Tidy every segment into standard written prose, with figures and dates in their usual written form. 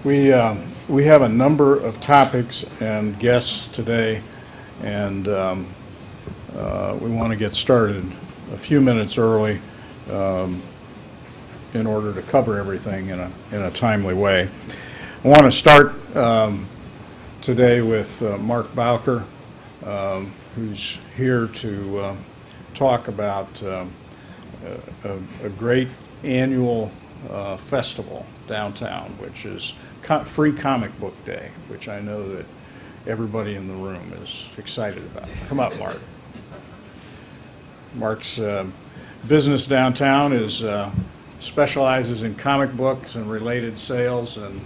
We have a number of topics and guests today, and we want to get started a few minutes early in order to cover everything in a timely way. I want to start today with Marc Bowker, who's here to talk about a great annual festival downtown, which is Free Comic Book Day, which I know that everybody in the room is excited about. Come up, Marc. Marc's business downtown is specializes in comic books and related sales, and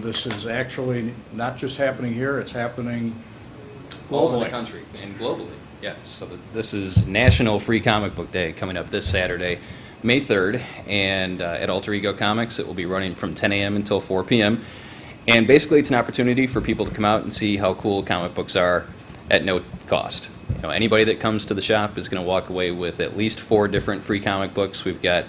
this is actually not just happening here, it's happening all over the country and globally. Yes, so this is National Free Comic Book Day coming up this Saturday, May 3rd, and at Alter Ego Comics it will be running from 10 a.m. until 4 p.m. And basically it's an opportunity for people to come out and see how cool comic books are at no cost. You know, anybody that comes to the shop is going to walk away with at least 4 different free comic books. We've got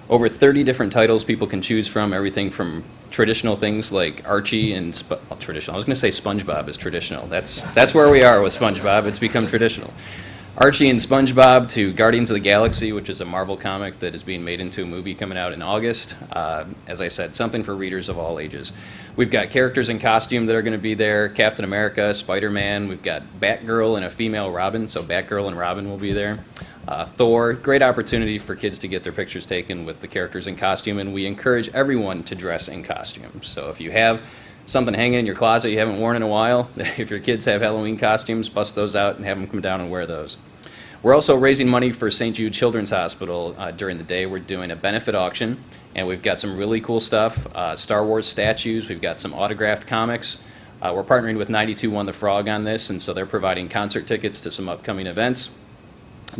over 30 different titles people can choose from, everything from traditional things like Archie and traditional. I was going to say SpongeBob is traditional. That's where we are with SpongeBob. It's become traditional. Archie and SpongeBob to Guardians of the Galaxy, which is a Marvel comic that is being made into a movie coming out in August. As I said, something for readers of all ages. We've got characters in costume that are going to be there: Captain America, Spider-Man. We've got Batgirl and a female Robin, so Batgirl and Robin will be there. Thor. Great opportunity for kids to get their pictures taken with the characters in costume, and we encourage everyone to dress in costume. So if you have something hanging in your closet you haven't worn in a while, if your kids have Halloween costumes, bust those out and have them come down and wear those. We're also raising money for St. Jude Children's Hospital during the day. We're doing a benefit auction, and we've got some really cool stuff. Star Wars statues, we've got some autographed comics. We're partnering with 92.1 The Frog on this, and so they're providing concert tickets to some upcoming events.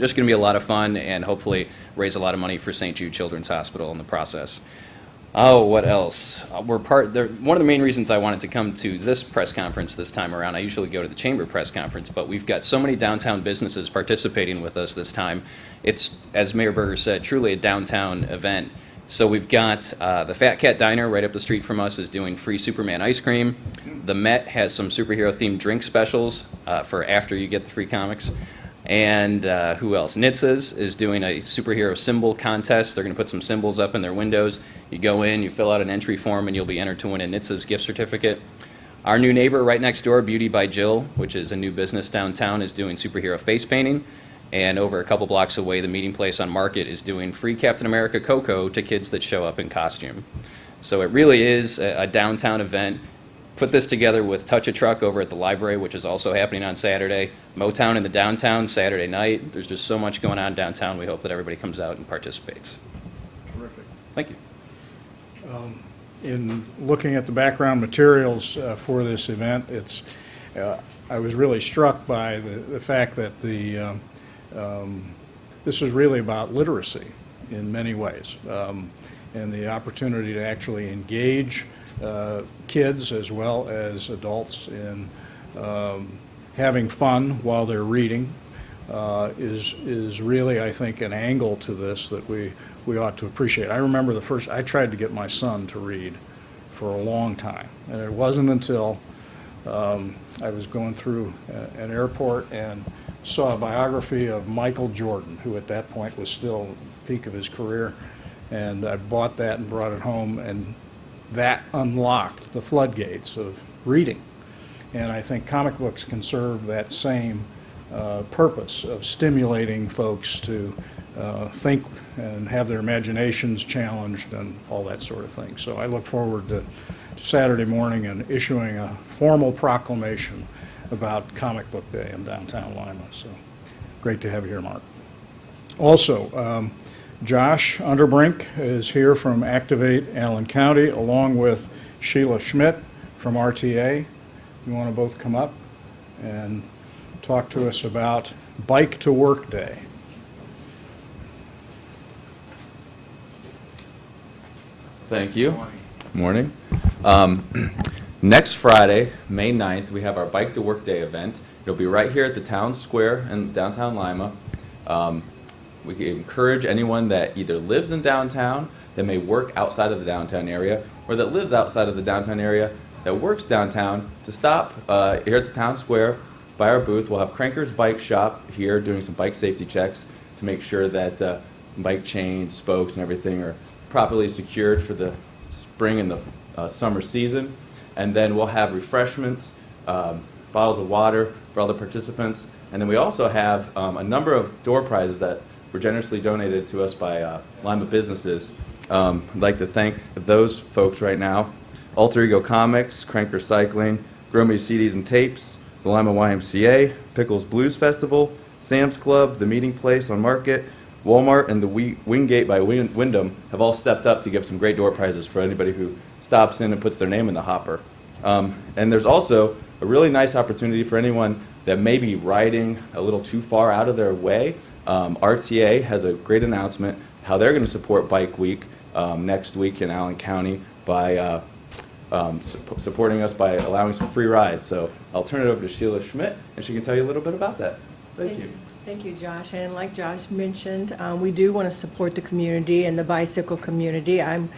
Just going to be a lot of fun and hopefully raise a lot of money for St. Jude Children's Hospital in the process. Oh, what else? One of the main reasons I wanted to come to this press conference this time around, I usually go to the Chamber press conference, but we've got so many downtown businesses participating with us this time. It's, as Mayor Berger said, truly a downtown event. So we've got the Fat Cat Diner right up the street from us is doing free Superman ice cream. The Met has some superhero-themed drink specials for after you get the free comics. And who else? Nitsa's is doing a superhero symbol contest. They're going to put some symbols up in their windows. You go in, you fill out an entry form, and you'll be entered to win a Nitsa's gift certificate. Our new neighbor right next door, Beauty by Jill, which is a new business downtown, is doing superhero face painting. And over a couple blocks away, the Meeting Place on Market is doing free Captain America Cocoa to kids that show up in costume. So it really is a downtown event. Put this together with Touch a Truck over at the library, which is also happening on Saturday. Motown in the downtown Saturday night. There's just so much going on downtown. We hope that everybody comes out and participates. Terrific. Thank you. In looking at the background materials for this event, I was really struck by the fact that this is really about literacy in many ways, and the opportunity to actually engage kids as well as adults in having fun while they're reading is really, I think, an angle to this that we ought to appreciate. I remember I tried to get my son to read for a long time, and it wasn't until I was going through an airport and saw a biography of Michael Jordan, who at that point was still at the peak of his career, and I bought that and brought it home, and that unlocked the floodgates of reading. And I think comic books can serve that same purpose of stimulating folks to think and have their imaginations challenged and all that sort of thing. So I look forward to Saturday morning and issuing a formal proclamation about Comic Book Day in downtown Lima. So great to have you here, Marc. Also, Josh Unterbrink is here from Activate Allen County, along with Sheila Schmidt from RTA. You want to both come up and talk to us about Bike to Work Day. Thank you. Morning. Next Friday, May 9th, we have our Bike to Work Day event. It'll be right here at the town square in downtown Lima. We encourage anyone that either lives in downtown, that may work outside of the downtown area or that lives outside of the downtown area that works downtown to stop here at the town square by our booth. We'll have Cranker's Bike Shop here doing some bike safety checks to make sure that bike chains, spokes, and everything are properly secured for the spring and the summer season. And then we'll have refreshments, bottles of water for all the participants. And then we also have a number of door prizes that were generously donated to us by Lima businesses. I'd like to thank those folks right now. Alter Ego Comics, Cranker Cycling, Grow Me CDs and Tapes, the Lima YMCA, Pickles Blues Festival, Sam's Club, The Meeting Place on Market, Walmart, and the Wingate by Wyndham have all stepped up to give some great door prizes for anybody who stops in and puts their name in the hopper. And there's also a really nice opportunity for anyone that may be riding a little too far out of their way. RTA has a great announcement how they're going to support Bike Week next week in Allen County by supporting us by allowing some free rides. So I'll turn it over to Sheila Schmidt, and she can tell you a little bit about that. Thank you. Thank you, Josh. And like Josh mentioned, we do want to support the community and the bicycle community. I'm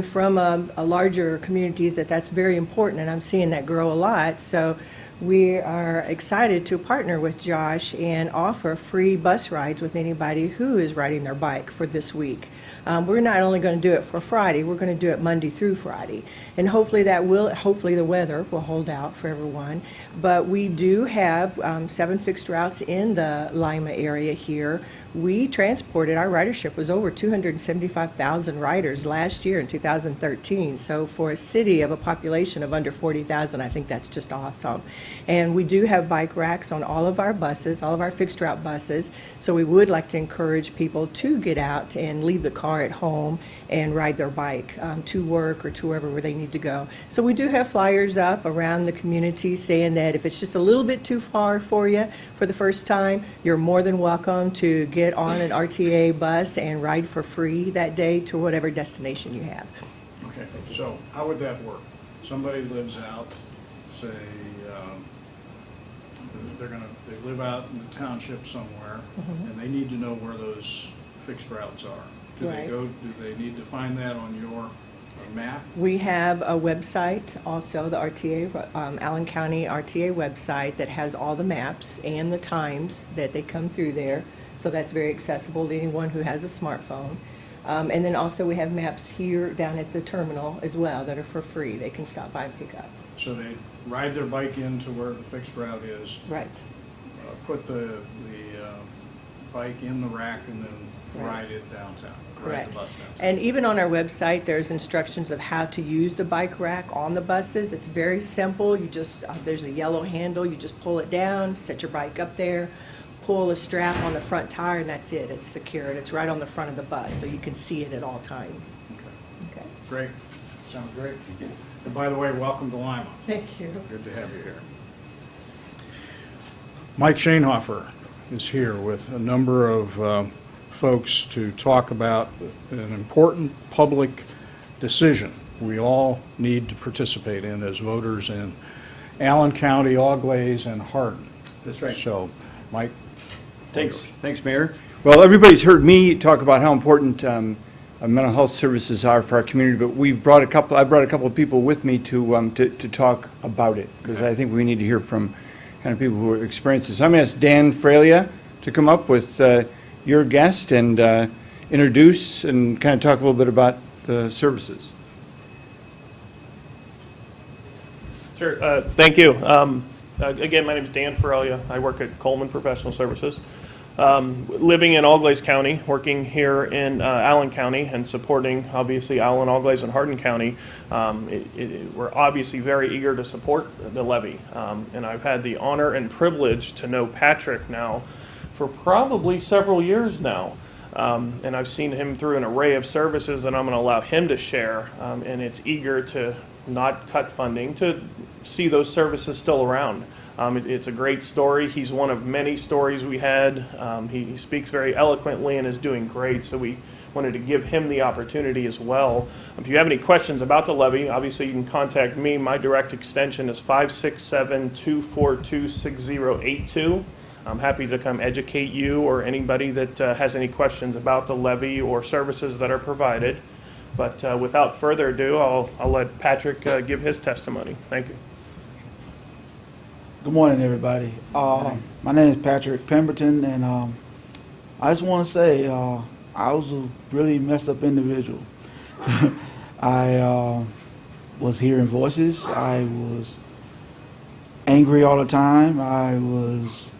from a larger communities that's very important, and I'm seeing that grow a lot. So we are excited to partner with Josh and offer free bus rides with anybody who is riding their bike for this week. We're not only going to do it for Friday, we're going to do it Monday through Friday. And hopefully hopefully the weather will hold out for everyone. But we do have 7 fixed routes in the Lima area here. We transported, our ridership was over 275,000 riders last year in 2013. So for a city of a population of under 40,000, I think that's just awesome. And we do have bike racks on all of our buses, all of our fixed route buses. So we would like to encourage people to get out and leave the car at home and ride their bike to work or to wherever they need to go. So we do have flyers up around the community saying that if it's just a little bit too far for you for the first time, you're more than welcome to get on an RTA bus and ride for free that day to whatever destination you have. Okay, so how would that work? Somebody lives out, say, they live out in the township somewhere, and they need to know where those fixed routes are. Do they need to find that on your map? We have a website also, the RTA, Allen County RTA website that has all the maps and the times that they come through there. So that's very accessible to anyone who has a smartphone. And then also we have maps here down at the terminal as well that are for free. They can stop by and pick up. So they ride their bike into where the fixed route is. Right. Put the bike in the rack and then ride it downtown. Ride Correct. the bus downtown. And even on our website, there's instructions of how to use the bike rack on the buses. It's very simple. You just, there's a yellow handle. You just pull it down, set your bike up there, pull a strap on the front tire, and that's it. It's secured. It's right on the front of the bus, so you can see it at all times. Okay. Okay. Great. Sounds great. And by the way, welcome to Lima. Thank you. Good to have you here. Mike Schoenhofer is here with a number of folks to talk about an important public decision we all need to participate in as voters in Allen County, Auglaize, and Hardin. That's right. So, Mike. Thanks, Mayor. Well, everybody's heard me talk about how important mental health services are for our community, but I brought a couple of people with me to talk about it, because I think we need to hear from kind of people who have experienced this. I'm going to ask Dan Fralia to come up with your guest and introduce and kind of talk a little bit about the services. Sure. Thank you. Again, my name is Dan Ferrelia. I work at Coleman Professional Services. Living in Auglaize County, working here in Allen County, and supporting, obviously, Allen, Auglaize, and Hardin County. We're obviously very eager to support the levy. And I've had the honor and privilege to know Patrick now for probably several years now. And I've seen him through an array of services that I'm going to allow him to share. And it's eager to not cut funding, to see those services still around. It's a great story. He's one of many stories we had. He speaks very eloquently and is doing great, so we wanted to give him the opportunity as well. If you have any questions about the levy, obviously you can contact me. My direct extension is 567-242-6082. I'm happy to come educate you or anybody that has any questions about the levy or services that are provided. But without further ado, I'll let Patrick give his testimony. Thank you. Good morning, everybody. My name is Patrick Pemberton, and I just want to say I was a really messed up individual. I was hearing voices. I was angry all the time. I was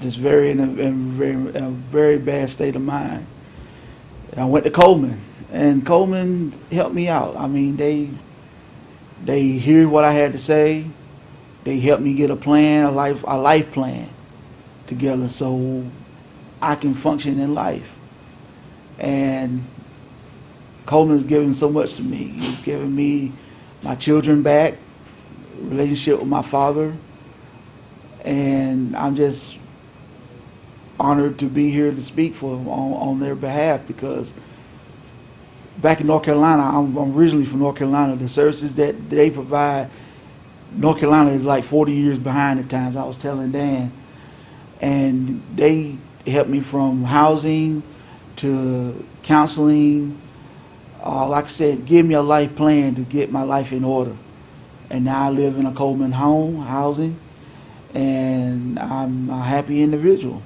just in a very bad state of mind. And I went to Coleman, and Coleman helped me out. I mean, they hear what I had to say. They helped me get a plan, a life plan together so I can function in life. And Coleman's given so much to me. He's given me my children back, relationship with my father, and I'm just honored to be here to speak for them on their behalf, because back in North Carolina, I'm originally from North Carolina, the services that they provide, North Carolina is like 40 years behind at times, I was telling Dan. And they helped me from housing to counseling. Like I said, give me a life plan to get my life in order. And now I live in a Coleman housing, and I'm a happy individual.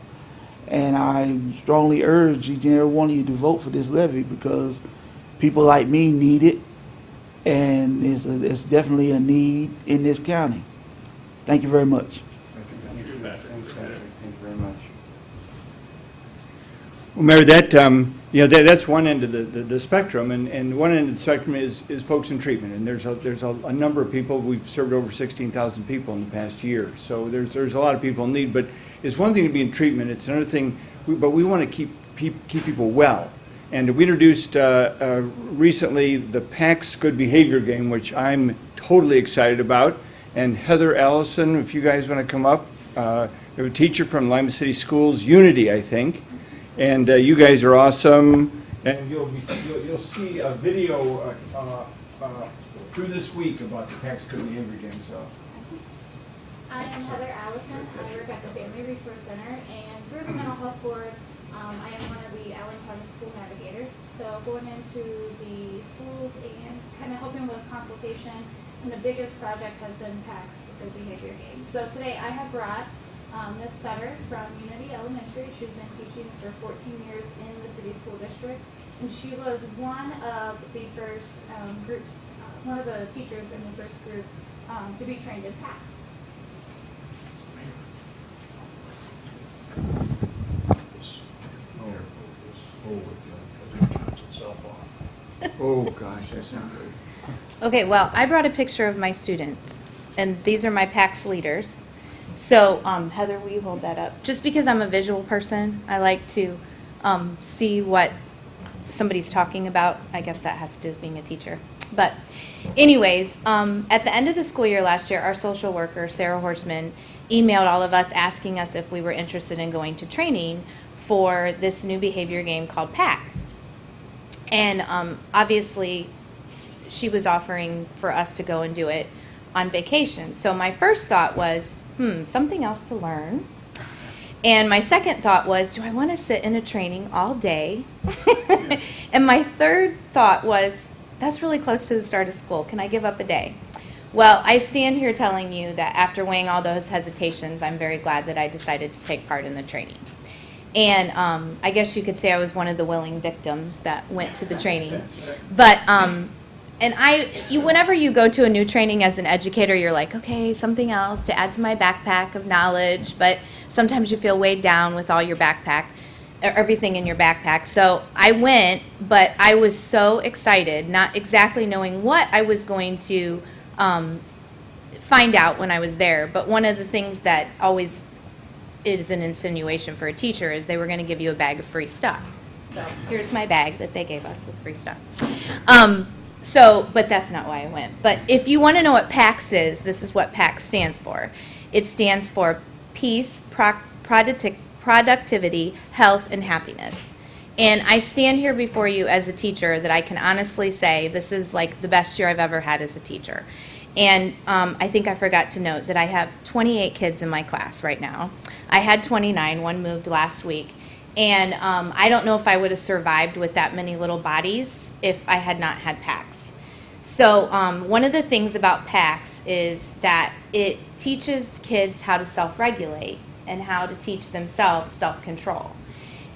And I strongly urge each and every one of you to vote for this levy, because people like me need it. And it's definitely a need in this county. Thank you very much. Thank you very much. Well, Mayor, that's one end of the spectrum, and one end of the spectrum is folks in treatment. And there's a number of people. We've served over 16,000 people in the past year, so there's a lot of people in need. But it's one thing to be in treatment. It's another thing. But we want to keep people well. And we introduced recently the PAX Good Behavior game, which I'm totally excited about. And Heather Allison, if you guys want to come up, we have a teacher from Lima City Schools, Unity, I think. And you guys are awesome. And you'll see a video through this week about the PAX Good Behavior game. So. I am Heather Allison. I work at the Family Resource Center, and through the Mental Health Board, I am one of the Allen County School Navigators. So going into the schools and kind of helping with consultation, and the biggest project has been PAX Good Behavior Game. So today I have brought Ms. Fetter from Unity Elementary. She's been teaching for 14 years in the city school district, and she was one of the first groups, one of the teachers in the first group to be trained in PAX. Oh gosh, that's not good. Okay, well, I brought a picture of my students, and these are my PAX leaders. So, Heather, will you hold that up? Just because I'm a visual person, I like to see what somebody's talking about. I guess that has to do with being a teacher. But anyways, at the end of the school year last year, our social worker, Sarah Horseman, emailed all of us asking us if we were interested in going to training for this new behavior game called PAX. And obviously, she was offering for us to go and do it on vacation. So my first thought was, something else to learn. And my second thought was, do I want to sit in a training all day? And my third thought was, that's really close to the start of school. Can I give up a day? Well, I stand here telling you that after weighing all those hesitations, I'm very glad that I decided to take part in the training. And I guess you could say I was one of the willing victims that went to the training. But, whenever you go to a new training as an educator, you're like, okay, something else to add to my backpack of knowledge. But sometimes you feel weighed down with all your backpack, everything in your backpack. So I went, but I was so excited, not exactly knowing what I was going to find out when I was there. But one of the things that always is an insinuation for a teacher is they were going to give you a bag of free stuff. So here's my bag that they gave us with free stuff. But that's not why I went. But if you want to know what PAX is, this is what PAX stands for. It stands for Peace, Productivity, Health, and Happiness. And I stand here before you as a teacher that I can honestly say this is like the best year I've ever had as a teacher. And I think I forgot to note that I have 28 kids in my class right now. I had 29, one moved last week. And I don't know if I would have survived with that many little bodies if I had not had PACS. So one of the things about PACS is that it teaches kids how to self-regulate and how to teach themselves self-control.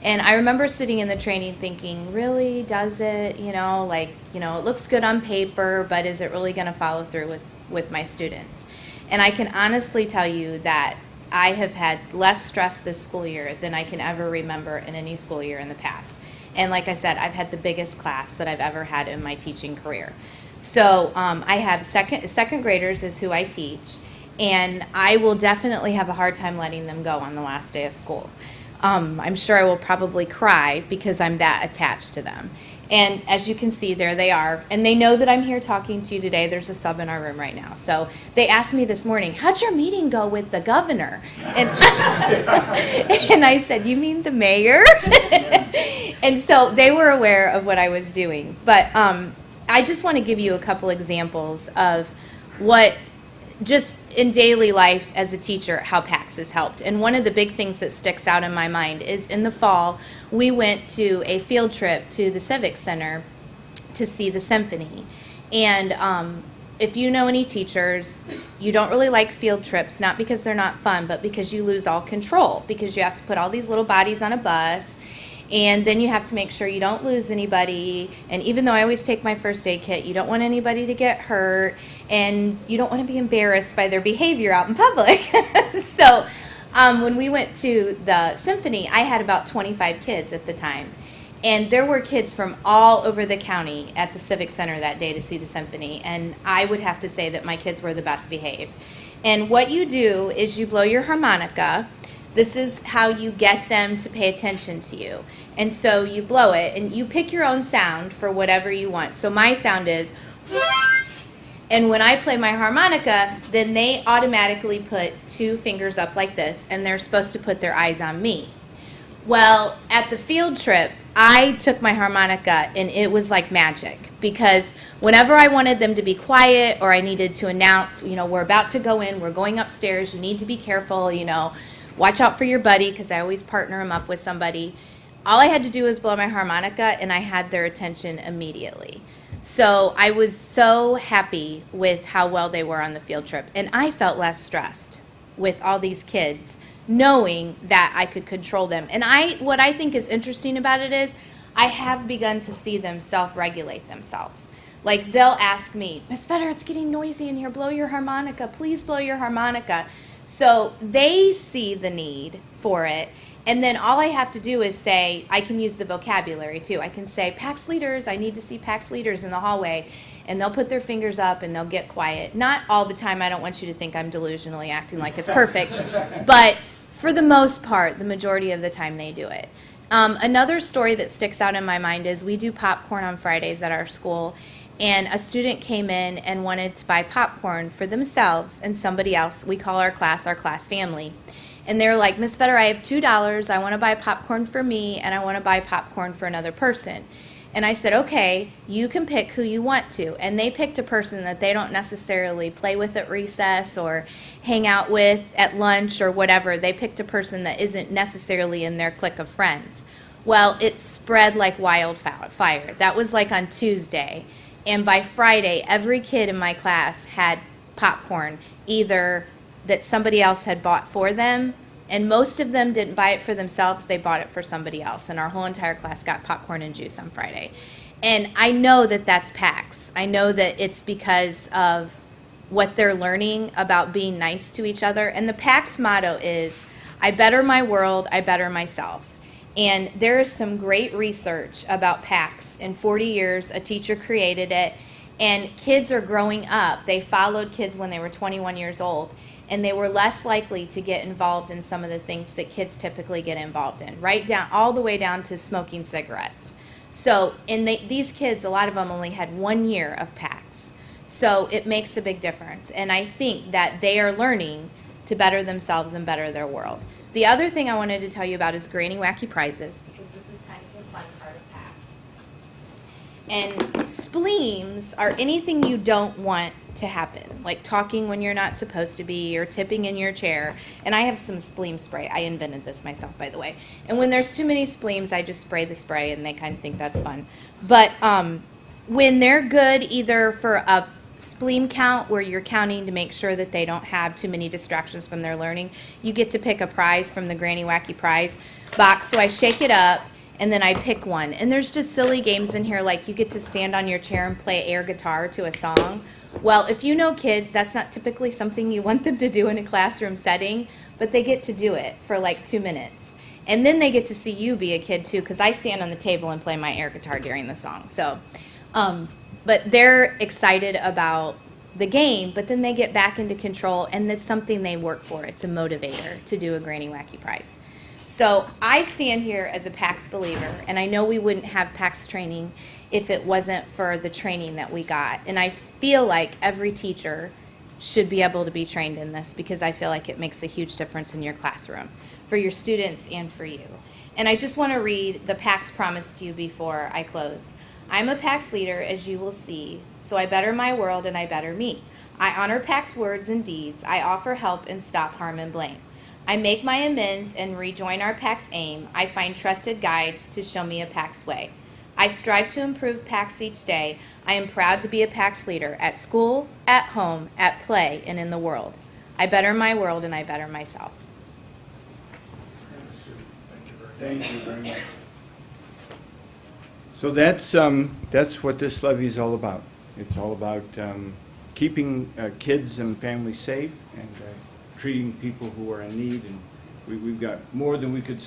And I remember sitting in the training thinking, really, does it? It looks good on paper, but is it really going to follow through with my students? And I can honestly tell you that I have had less stress this school year than I can ever remember in any school year in the past. And like I said, I've had the biggest class that I've ever had in my teaching career. So I have second graders is who I teach, and I will definitely have a hard time letting them go on the last day of school. I'm sure I will probably cry because I'm that attached to them. And as you can see, there they are. And they know that I'm here talking to you today. There's a sub in our room right now. So they asked me this morning, how'd your meeting go with the governor? And, and I said, you mean the mayor? And so they were aware of what I was doing. But I just want to give you a couple examples of what just in daily life as a teacher, how PACS has helped. And one of the big things that sticks out in my mind is in the fall, we went to a field trip to the Civic Center to see the symphony. And if you know any teachers, you don't really like field trips, not because they're not fun, but because you lose all control, because you have to put all these little bodies on a bus, and then you have to make sure you don't lose anybody. And even though I always take my first aid kit, you don't want anybody to get hurt, and you don't want to be embarrassed by their behavior out in public. So when we went to the symphony, I had about 25 kids at the time. And there were kids from all over the county at the Civic Center that day to see the symphony. And I would have to say that my kids were the best behaved. And what you do is you blow your harmonica. This is how you get them to pay attention to you. And so you blow it, and you pick your own sound for whatever you want. So my sound is, and when I play my harmonica, then they automatically put 2 fingers up like this, and they're supposed to put their eyes on me. Well, at the field trip, I took my harmonica, and it was like magic, because whenever I wanted them to be quiet or I needed to announce, we're about to go in, we're going upstairs, you need to be careful, watch out for your buddy, because I always partner them up with somebody. All I had to do was blow my harmonica, and I had their attention immediately. So I was so happy with how well they were on the field trip, and I felt less stressed with all these kids, knowing that I could control them. And what I think is interesting about it is I have begun to see them self-regulate themselves. Like, they'll ask me, Miss Vedder, it's getting noisy in here, blow your harmonica, please blow your harmonica. So they see the need for it, and then all I have to do is say, I can use the vocabulary too. I can say, PACS leaders, I need to see PACS leaders in the hallway, and they'll put their fingers up and they'll get quiet. Not all the time. I don't want you to think I'm delusionally acting like it's perfect, but for the most part, the majority of the time they do it. Another story that sticks out in my mind is we do popcorn on Fridays at our school, and a student came in and wanted to buy popcorn for themselves and somebody else. We call our class family. And they're like, Miss Vedder, I have $2. I want to buy popcorn for me, and I want to buy popcorn for another person. And I said, okay, you can pick who you want to. And they picked a person that they don't necessarily play with at recess or hang out with at lunch or whatever. They picked a person that isn't necessarily in their clique of friends. Well, it spread like wildfire. That was like on Tuesday. And by Friday, every kid in my class had popcorn, either that somebody else had bought for them, and most of them didn't buy it for themselves, they bought it for somebody else, and our whole entire class got popcorn and juice on Friday. And I know that that's PACS. I know that it's because of what they're learning about being nice to each other, and the PACS motto is, I better my world, I better myself. And there is some great research about PACS. In 40 years, a teacher created it, and kids are growing up. They followed kids when they were 21 years old, and they were less likely to get involved in some of the things that kids typically get involved in, right down, all the way down to smoking cigarettes. So these kids, a lot of them only had 1 year of PACS. So it makes a big difference. And I think that they are learning to better themselves and better their world. The other thing I wanted to tell you about is Granny Wacky Prizes, because this is kind of the fun part of PACS. And spleens are anything you don't want to happen, like talking when you're not supposed to be or tipping in your chair. And I have some spleen spray. I invented this myself, by the way. And when there's too many spleens, I just spray the spray, and they kind of think that's fun. But when they're good either for a spleen count where you're counting to make sure that they don't have too many distractions from their learning, you get to pick a prize from the Granny Wacky prize box. So I shake it up and then I pick one. And there's just silly games in here, like you get to stand on your chair and play air guitar to a song. Well, if you know kids, that's not typically something you want them to do in a classroom setting, but they get to do it for like 2 minutes. And then they get to see you be a kid too, because I stand on the table and play my air guitar during the song. So, but they're excited about the game, but then they get back into control, and it's something they work for. It's a motivator to do a Granny Wacky prize. So I stand here as a PAX believer, and I know we wouldn't have PAX training if it wasn't for the training that we got. And I feel like every teacher should be able to be trained in this, because I feel like it makes a huge difference in your classroom, for your students and for you. And I just want to read the PAX promise to you before I close. I'm a PAX leader, as you will see, so I better my world and I better me. I honor PAX words and deeds. I offer help and stop harm and blame. I make my amends and rejoin our PAX aim. I find trusted guides to show me a PAX way. I strive to improve PAX each day. I am proud to be a PAX leader at school, at home, at play, and in the world. I better my world and I better myself. Thank you very much. So that's what this levy is all about. It's all about keeping kids and families safe and treating people who are in need. And we've got more than we could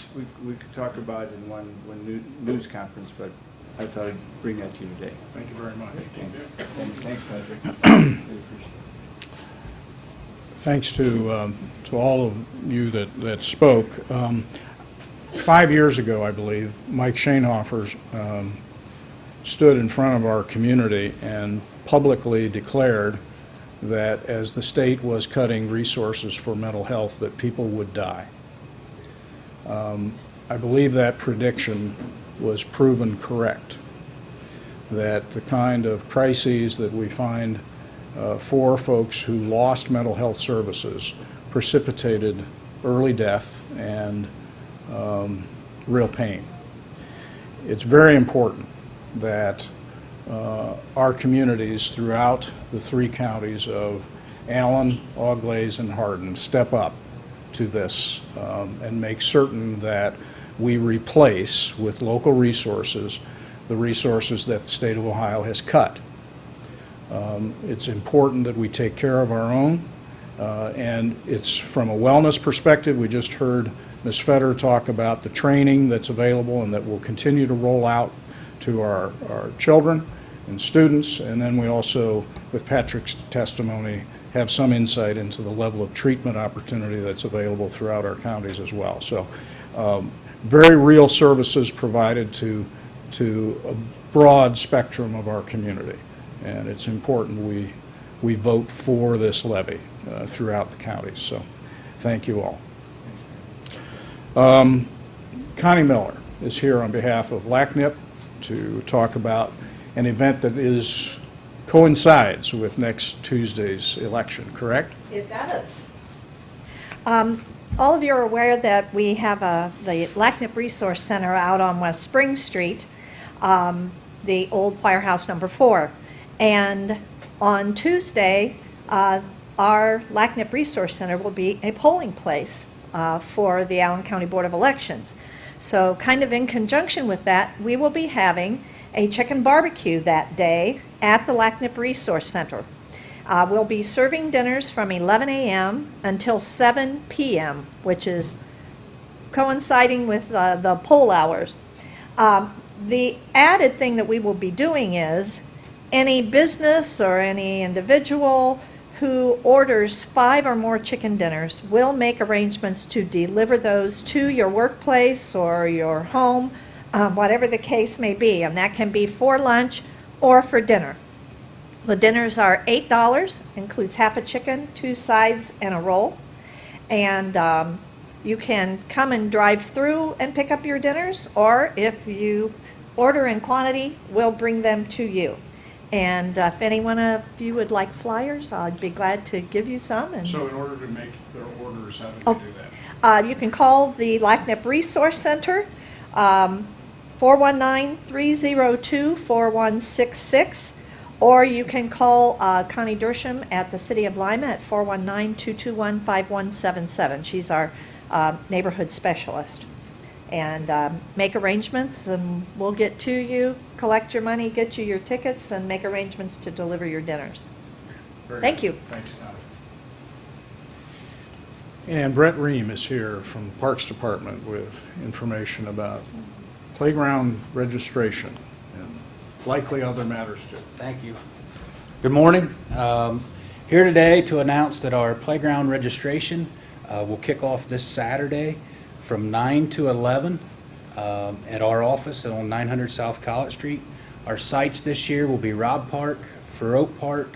talk about in one news conference, but I thought I'd bring that to you today. Thank you very much. Thanks, Patrick. Thanks to all of you that spoke. 5 years ago, I believe, Mike Schoenhofer stood in front of our community and publicly declared that as the state was cutting resources for mental health, that people would die. I believe that prediction was proven correct, that the kind of crises that we find for folks who lost mental health services precipitated early death and real pain. It's very important that our communities throughout the 3 counties of Allen, Auglaize, and Hardin step up to this and make certain that we replace with local resources the resources that the state of Ohio has cut. It's important that we take care of our own, and it's from a wellness perspective. We just heard Ms. Fetter talk about the training that's available and that will continue to roll out to our children and students, and then we also, with Patrick's testimony, have some insight into the level of treatment opportunity that's available throughout our counties as well. So very real services provided to a broad spectrum of our community, and it's important we vote for this levy throughout the counties. So thank you all. Connie Miller is here on behalf of LACNIP to talk about an event that coincides with next Tuesday's election, correct? It does. All of you are aware that we have the LACNIP Resource Center out on West Spring Street, the old firehouse number 4. And on Tuesday, our LACNIP Resource Center will be a polling place for the Allen County Board of Elections. So kind of in conjunction with that, we will be having a chicken barbecue that day at the LACNIP Resource Center. We'll be serving dinners from 11 a.m. until 7 p.m., which is coinciding with the poll hours. The added thing that we will be doing is any business or any individual who orders 5 or more chicken dinners will make arrangements to deliver those to your workplace or your home, whatever the case may be, and that can be for lunch or for dinner. The dinners are $8, includes half a chicken, 2 sides, and a roll, and you can come and drive through and pick up your dinners, or if you order in quantity, we'll bring them to you. And if any one of you would like flyers, I'd be glad to give you some. And So in order to make their orders, how do we do that? you can call the LACNIP Resource Center 419-302-4166, or you can call Connie Dersham at the City of Lima at 419-221-5177. She's our neighborhood specialist. And make arrangements, and we'll get to you, collect your money, get you your tickets, and make arrangements to deliver your dinners. Thank you. Thanks, Connie. And Brett Roehm is here from the Parks Department with information about playground registration and likely other matters too. Thank you. Good morning. Here today to announce that our playground registration will kick off this Saturday from 9 to 11 at our office on 900 South College Street. Our sites this year will be Robb Park, Fur Oak Park,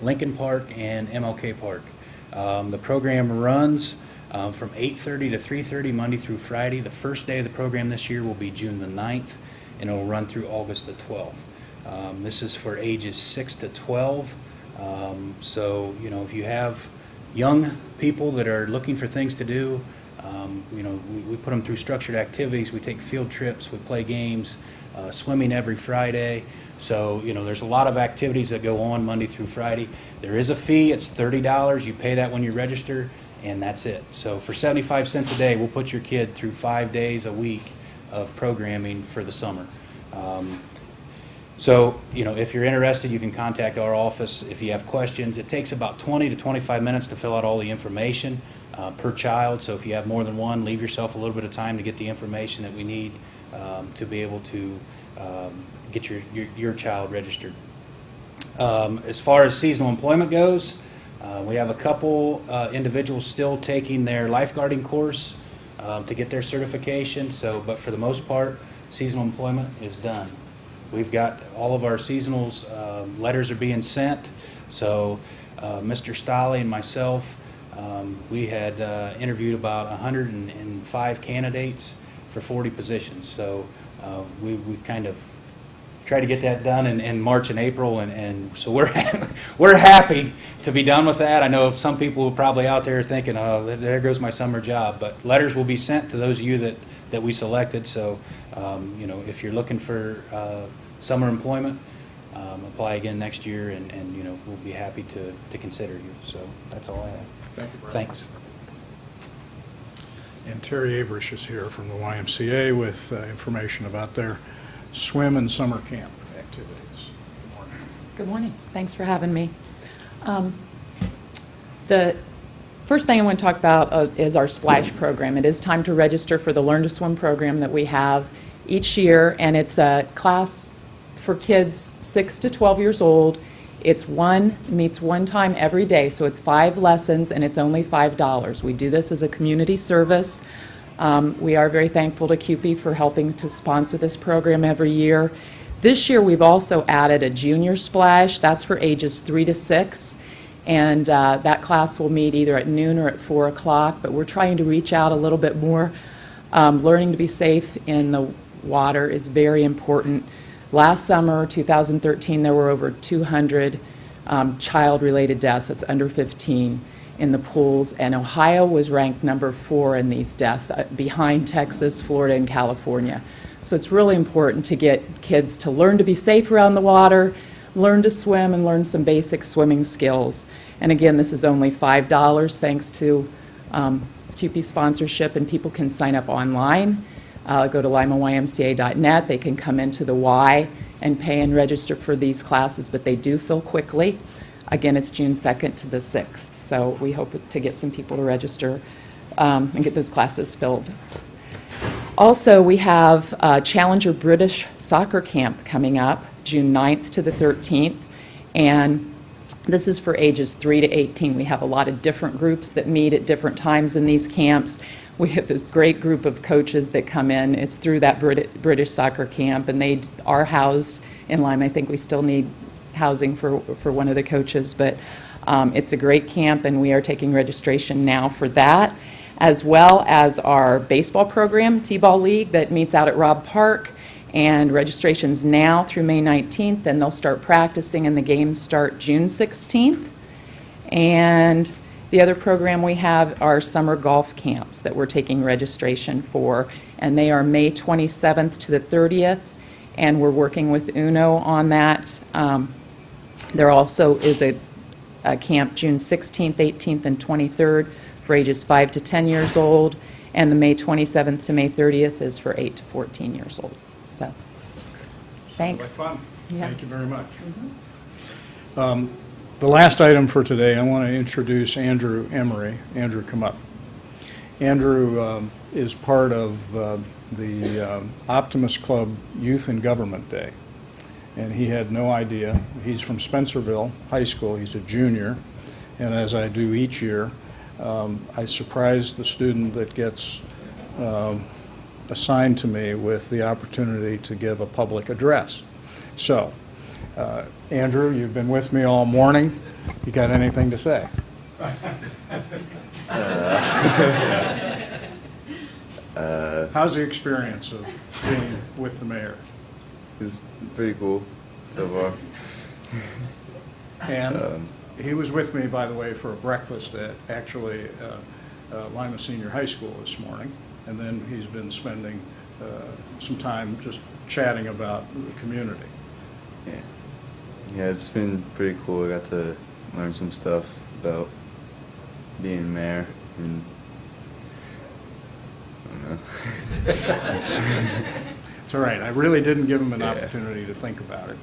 Lincoln Park, and MLK Park. The program runs from 8:30 to 3:30 Monday through Friday. The first day of the program this year will be June the 9th, and it will run through August the 12th. This is for ages 6 to 12. So, you know, if you have young people that are looking for things to do, you know, we put them through structured activities. We take field trips, we play games, swimming every Friday. So, you know, there's a lot of activities that go on Monday through Friday. There is a fee. It's $30. You pay that when you register, and that's it. So for 75 cents a day, we'll put your kid through 5 days a week of programming for the summer. So, you know, if you're interested, you can contact our office if you have questions. It takes about 20 to 25 minutes to fill out all the information per child. So if you have more than one, leave yourself a little bit of time to get the information that we need to be able to get your child registered. As far as seasonal employment goes, we have a couple individuals still taking their lifeguarding course to get their certification. So, but for the most part, seasonal employment is done. We've got all of our seasonals, letters are being sent. So Mr. Stolley and myself, we had interviewed about 105 candidates for 40 positions. So we kind of try to get that done in March and April, and so we're happy to be done with that. I know some people are probably out there thinking, oh, there goes my summer job, but letters will be sent to those of you that we selected. So, you know, if you're looking for summer employment, apply again next year, and you know, we'll be happy to consider you. So that's all I have. Thank you, Brett. Thanks. And Terri Averisch is here from the YMCA with information about their swim and summer camp activities. Good morning. Good morning. Thanks for having me. The first thing I want to talk about is our Splash program. It is time to register for the Learn to Swim program that we have each year, and it's a class for kids 6 to 12 years old. It's meets one time every day, so it's 5 lessons, and it's only $5. We do this as a community service. We are very thankful to CUPE for helping to sponsor this program every year. This year we've also added a junior splash. That's for ages 3 to 6, and that class will meet either at noon or at 4 o'clock, but we're trying to reach out a little bit more. Learning to be safe in the water is very important. Last summer, 2013, there were over 200 child-related deaths, that's under 15, in the pools, and Ohio was ranked number 4 in these deaths, behind Texas, Florida, and California. So it's really important to get kids to learn to be safe around the water, learn to swim, and learn some basic swimming skills. And again, this is only $5 thanks to CUPE sponsorship, and people can sign up online. Go to limaymca.net. They can come into the Y and pay and register for these classes, but they do fill quickly. Again, it's June 2nd to the 6th, so we hope to get some people to register and get those classes filled. Also, we have Challenger British Soccer Camp coming up June 9th to the 13th, and this is for ages 3 to 18. We have a lot of different groups that meet at different times in these camps. We have this great group of coaches that come in. It's through that British Soccer Camp, and they are housed in Lima. I think we still need housing for one of the coaches, but it's a great camp, and we are taking registration now for that, as well as our baseball program, T-Ball League, that meets out at Robb Park, and registration's now through May 19th, and they'll start practicing, and the games start June 16th. And The other program we have are summer golf camps that we're taking registration for, and they are May 27th to the 30th, and we're working with UNO on that. There also is a camp June 16th, 18th, and 23rd for ages 5 to 10 years old, and the May 27th to May 30th is for 8 to 14 years old. So, thanks. Sounds like fun. Yeah. Thank you very much. The last item for today, I want to introduce Andrew Emery. Andrew, come up. Andrew is part of the Optimist Club Youth and Government Day, and he had no idea. He's from Spencerville High School. He's a junior, and as I do each year, I surprise the student that gets assigned to me with the opportunity to give a public address. So, Andrew, you've been with me all morning. You got anything to say? How's the experience of being with the mayor? It's pretty cool so far. And he was with me, by the way, for a breakfast at actually Lima Senior High School this morning, and then he's been spending some time just chatting about the community. Yeah, it's been pretty cool. I got to learn some stuff about being mayor, and I don't know. It's all right. I really didn't give him an opportunity to think about it.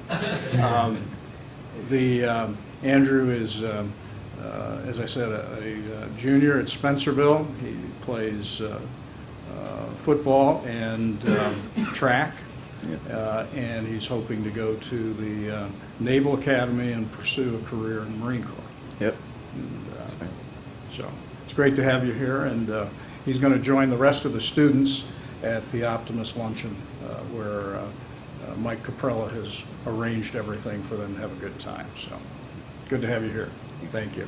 Andrew is, as I said, a junior at Spencerville. He plays football and track. And he's hoping to go to the Naval Academy and pursue a career in the Marine Corps. Yep. And, so it's great to have you here, and he's going to join the rest of the students at the Optimist Luncheon, where Mike Caprella has arranged everything for them to have a good time. So good to have you here. Thank you.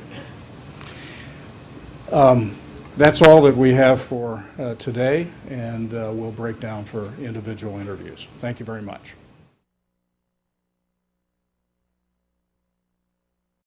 That's all that we have for today, and we'll break down for individual interviews. Thank you very much.